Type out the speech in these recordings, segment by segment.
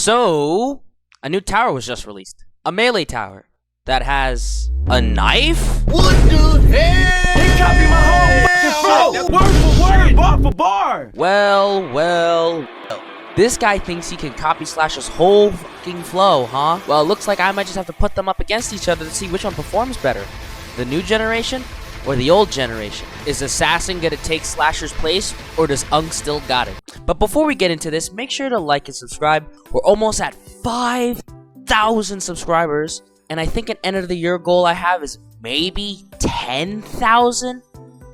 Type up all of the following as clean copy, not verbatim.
So, a new tower was just released. A melee tower that has a knife? What the hell? He copied my whole fucking flow! Word for word, bar for bar! Well. This guy thinks he can copy Slasher's whole fucking flow, huh? Well, it looks like I might just have to put them up against each other to see which one performs better. The new generation or the old generation? Is Assassin gonna take Slasher's place, or does Unk still got it? But before we get into this, make sure to like and subscribe. We're almost at 5,000 subscribers, and I think an end of the year goal I have is maybe 10,000,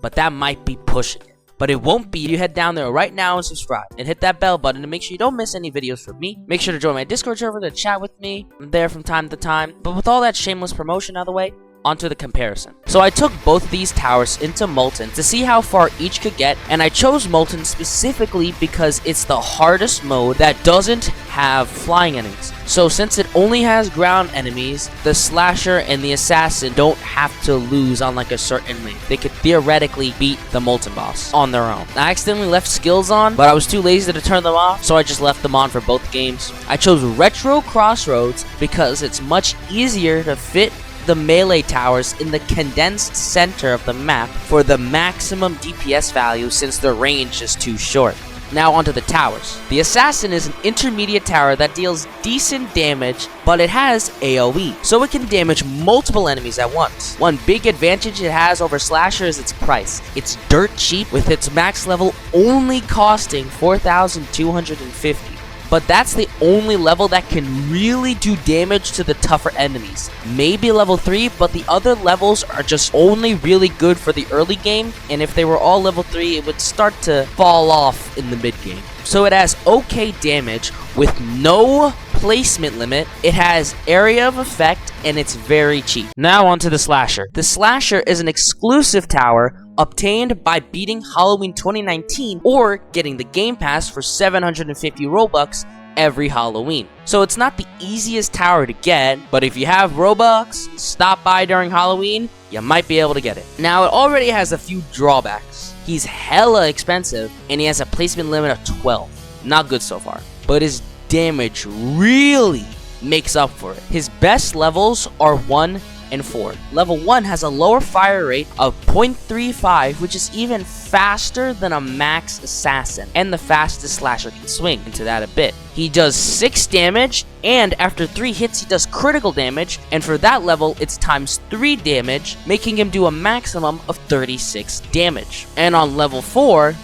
but that might be pushing it. But it won't be. You head down there right now and subscribe, and hit that bell button to make sure you don't miss any videos from me. Make sure to join my Discord server to chat with me. I'm there from time to time. But with all that shameless promotion out of the way, onto the comparison. So I took both these towers into Molten to see how far each could get, and I chose Molten specifically because it's the hardest mode that doesn't have flying enemies. So since it only has ground enemies, the Slasher and the Assassin don't have to lose on like a certain length. They could theoretically beat the Molten boss on their own. I accidentally left skills on, but I was too lazy to turn them off, so I just left them on for both games. I chose Retro Crossroads because it's much easier to fit the melee towers in the condensed center of the map for the maximum DPS value since the range is too short. Now onto the towers. The Assassin is an intermediate tower that deals decent damage, but it has AoE, so it can damage multiple enemies at once. One big advantage it has over Slasher is its price. It's dirt cheap, with its max level only costing 4,250. But that's the only level that can really do damage to the tougher enemies. Maybe level 3, but the other levels are just only really good for the early game, and if they were all level 3, it would start to fall off in the mid game. So it has okay damage with no placement limit, it has area of effect, and it's very cheap. Now onto the Slasher. The Slasher is an exclusive tower obtained by beating Halloween 2019 or getting the Game Pass for 750 Robux every Halloween. So it's not the easiest tower to get, but if you have Robux, stop by during Halloween, you might be able to get it. Now it already has a few drawbacks. He's hella expensive, and he has a placement limit of 12. Not good so far, but his damage really makes up for it. His best levels are 1 and 4. Level 1 has a lower fire rate of 0.35, which is even faster than a max Assassin, and the fastest Slasher can swing. Into that a bit. He does 6 damage, and after 3 hits he does critical damage, and for that level it's times 3 damage, making him do a maximum of 36 damage. And on level 4,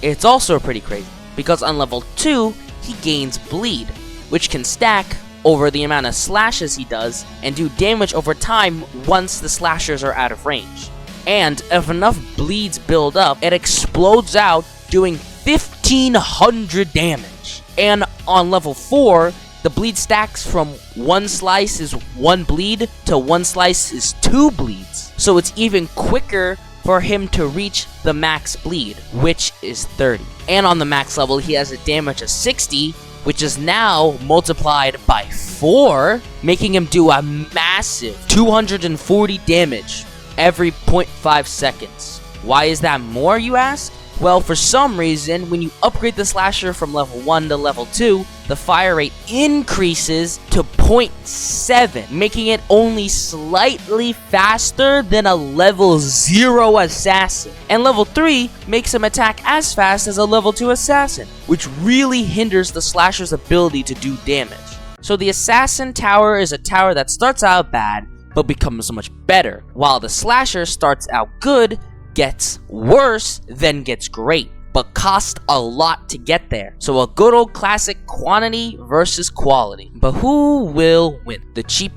it's also pretty crazy, because on level 2, he gains bleed, which can stack over the amount of slashes he does and do damage over time once the slashers are out of range. And if enough bleeds build up, it explodes out doing 1,500 damage. And on level 4, the bleed stacks from 1 slice is 1 bleed to 1 slice is 2 bleeds. So it's even quicker for him to reach the max bleed, which is 30. And on the max level, he has a damage of 60, which is now multiplied by 4, making him do a massive 240 damage every 0.5 seconds. Why is that more, you ask? Well, for some reason, when you upgrade the Slasher from level 1 to level 2, the fire rate increases to 0.7, making it only slightly faster than a level 0 Assassin. And level 3 makes him attack as fast as a level 2 Assassin, which really hinders the Slasher's ability to do damage. So the Assassin tower is a tower that starts out bad, but becomes much better, while the Slasher starts out good, gets worse, then gets great, but costs a lot to get there. So a good old classic quantity versus quality. But who will win? The cheap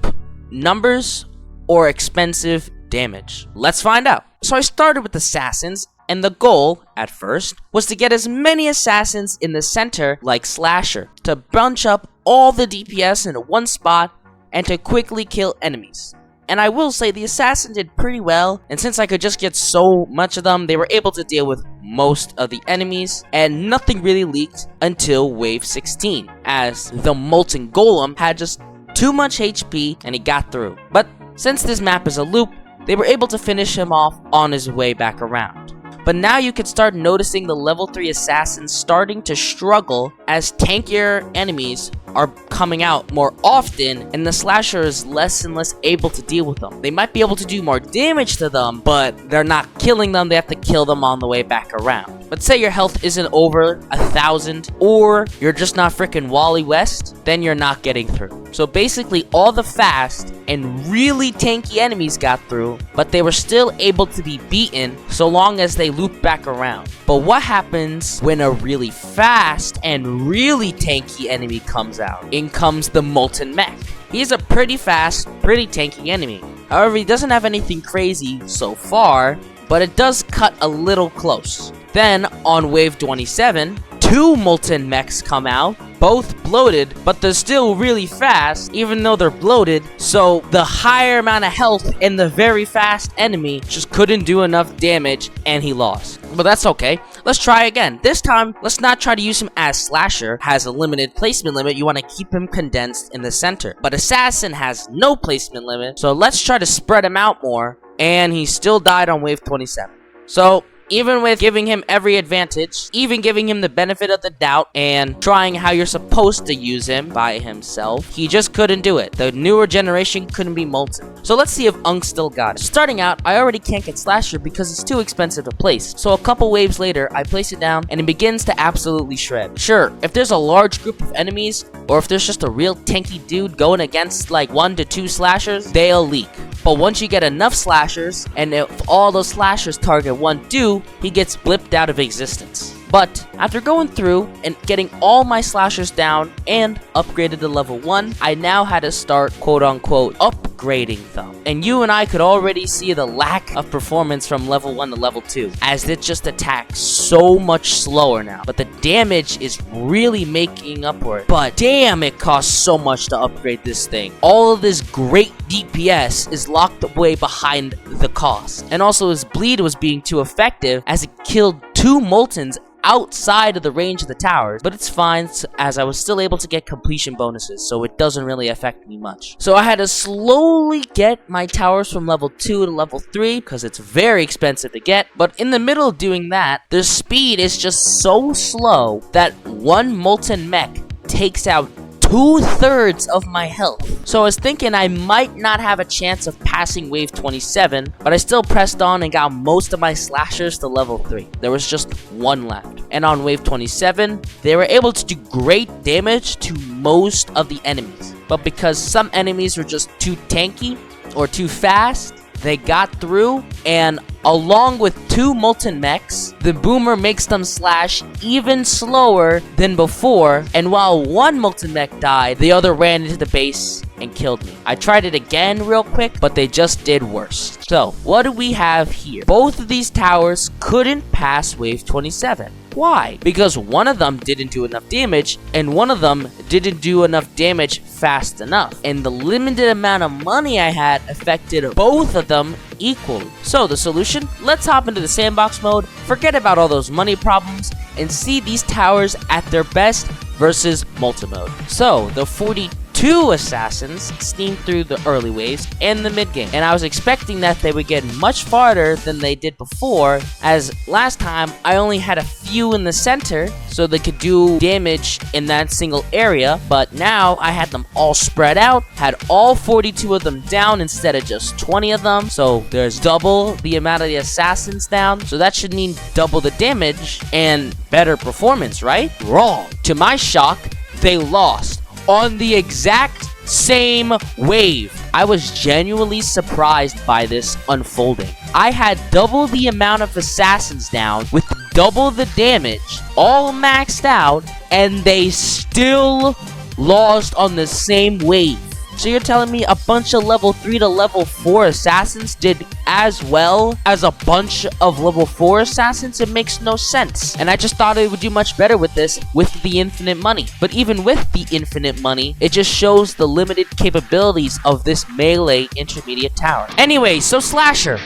numbers or expensive damage? Let's find out. So I started with Assassins, and the goal, at first, was to get as many Assassins in the center like Slasher, to bunch up all the DPS in one spot, and to quickly kill enemies. And I will say the Assassin did pretty well, and since I could just get so much of them, they were able to deal with most of the enemies, and nothing really leaked until wave 16, as the Molten Golem had just too much HP and he got through. But since this map is a loop, they were able to finish him off on his way back around. But now you can start noticing the level 3 Assassins starting to struggle as tankier enemies are coming out more often, and the slasher is less and less able to deal with them. They might be able to do more damage to them, but they're not killing them. They have to kill them on the way back around. Let's say your health isn't over 1,000, or you're just not freaking Wally West, then you're not getting through. So basically, all the fast and really tanky enemies got through, but they were still able to be beaten so long as they loop back around. But what happens when a really fast and really tanky enemy comes out? In comes the Molten Mech. He's a pretty fast, pretty tanky enemy. However, he doesn't have anything crazy so far, but it does cut a little close. Then, on wave 27, 2 Molten Mechs come out, both bloated, but they're still really fast, even though they're bloated, so the higher amount of health in the very fast enemy just couldn't do enough damage, and he lost. But that's okay. Let's try again. This time, let's not try to use him as Slasher, has a limited placement limit. You want to keep him condensed in the center. But Assassin has no placement limit, so let's try to spread him out more, and he still died on wave 27. So, even with giving him every advantage, even giving him the benefit of the doubt, and trying how you're supposed to use him by himself, he just couldn't do it. The newer generation couldn't be molten. So let's see if Unk still got it. Starting out, I already can't get Slasher because it's too expensive to place. So a couple waves later, I place it down, and it begins to absolutely shred. Sure, if there's a large group of enemies, or if there's just a real tanky dude going against like 1 to 2 slashers, they'll leak. But once you get enough slashers, and if all those slashers target one dude, he gets blipped out of existence. But after going through and getting all my slashers down and upgraded to level 1, I now had to start quote-unquote upgrading them. And you and I could already see the lack of performance from level 1 to level 2, as it just attacks so much slower now. But the damage is really making up for it. But damn, it costs so much to upgrade this thing. All of this great DPS is locked away behind the cost. And also his bleed was being too effective as it killed 2 Moltens outside of the range of the towers, but it's fine as I was still able to get completion bonuses, so it doesn't really affect me much. So I had to slowly get my towers from level 2 to level 3 because it's very expensive to get, but in the middle of doing that, their speed is just so slow that 1 Molten Mech takes out 2/3 of my health. So I was thinking I might not have a chance of passing wave 27, but I still pressed on and got most of my slashers to level 3. There was just 1 left. And on wave 27, they were able to do great damage to most of the enemies. But because some enemies were just too tanky or too fast, they got through, and along with 2 Molten Mechs, the Boomer makes them slash even slower than before, and while 1 Molten Mech died, the other ran into the base and killed me. I tried it again real quick, but they just did worse. So, what do we have here? Both of these towers couldn't pass wave 27. Why? Because one of them didn't do enough damage, and one of them didn't do enough damage fast enough. And the limited amount of money I had affected both of them equally. So the solution? Let's hop into the sandbox mode, forget about all those money problems, and see these towers at their best versus multi-mode. So the 42 assassins steamed through the early waves and the mid game, and I was expecting that they would get much farther than they did before, as last time I only had a few in the center so they could do damage in that single area, but now I had them all spread out, had all 42 of them down instead of just 20 of them, so there's double the amount of the assassins down, so that should mean double the damage and better performance, right? Wrong. To my shock, they lost on the exact same wave. I was genuinely surprised by this unfolding. I had double the amount of assassins down with double the damage, all maxed out, and they still lost on the same wave. So you're telling me a bunch of level 3 to level 4 assassins did as well as a bunch of level 4 assassins? It makes no sense. And I just thought it would do much better with this with the infinite money. But even with the infinite money, it just shows the limited capabilities of this melee intermediate tower. Anyway, so Slasher,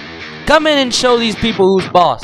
come in and show these people who's boss.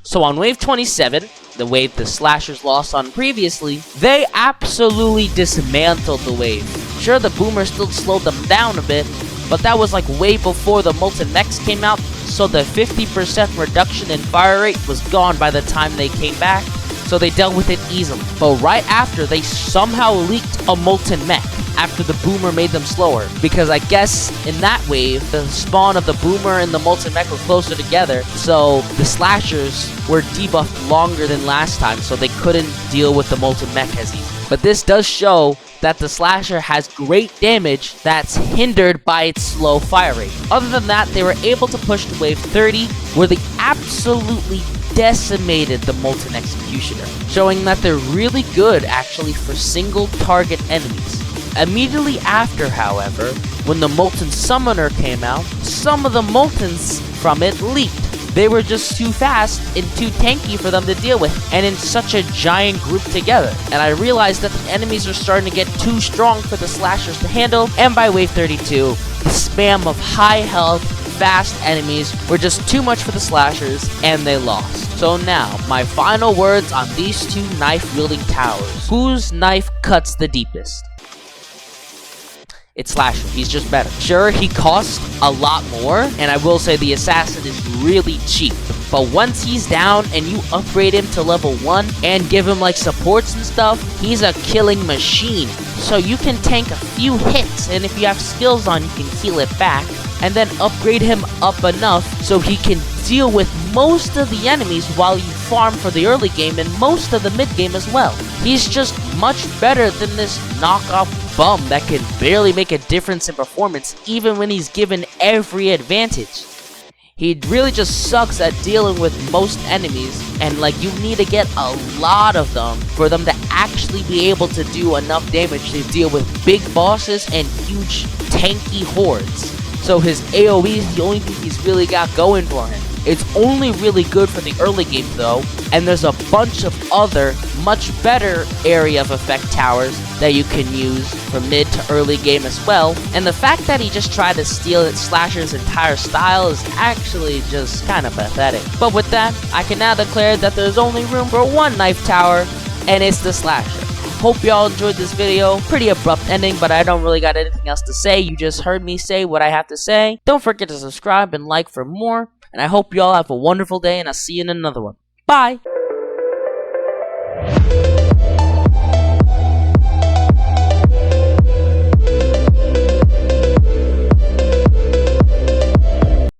So on wave 27, the wave the Slashers lost on previously, they absolutely dismantled the wave. Sure, the Boomer still slowed them down a bit, but that was like way before the molten mechs came out, so the 50% reduction in fire rate was gone by the time they came back, so they dealt with it easily. But right after, they somehow leaked a molten mech after the boomer made them slower, because I guess in that wave, the spawn of the boomer and the molten mech were closer together, so the slashers were debuffed longer than last time, so they couldn't deal with the molten mech as easy. But this does show that the slasher has great damage that's hindered by its slow fire rate. Other than that, they were able to push to wave 30, where they absolutely decimated the molten executioner, showing that they're really good actually for single target enemies. Immediately after, however, when the molten summoner came out, some of the moltens from it leaked. They were just too fast and too tanky for them to deal with, and in such a giant group together. And I realized that the enemies are starting to get too strong for the slashers to handle, and by wave 32, the spam of high health, fast enemies were just too much for the slashers, and they lost. So now, my final words on these two knife-wielding towers. Whose knife cuts the deepest? It's Slasher. He's just better. Sure, he costs a lot more, and I will say the assassin is really cheap. But once he's down and you upgrade him to level 1 and give him like supports and stuff, he's a killing machine. So you can tank a few hits, and if you have skills on, you can heal it back, and then upgrade him up enough so he can deal with most of the enemies while you farm for the early game and most of the mid game as well. He's just much better than this knockoff bum that can barely make a difference in performance even when he's given every advantage. He really just sucks at dealing with most enemies, and like you need to get a lot of them for them to actually be able to do enough damage to deal with big bosses and huge tanky hordes. So his AoE is the only thing he's really got going for him. It's only really good for the early game though, and there's a bunch of other, much better area of effect towers that you can use for mid to early game as well, and the fact that he just tried to steal Slasher's entire style is actually just kind of pathetic. But with that, I can now declare that there's only room for one knife tower, and it's the Slasher. Hope y'all enjoyed this video. Pretty abrupt ending, but I don't really got anything else to say. You just heard me say what I have to say. Don't forget to subscribe and like for more. And I hope y'all have a wonderful day, and I'll see you in another one. Bye!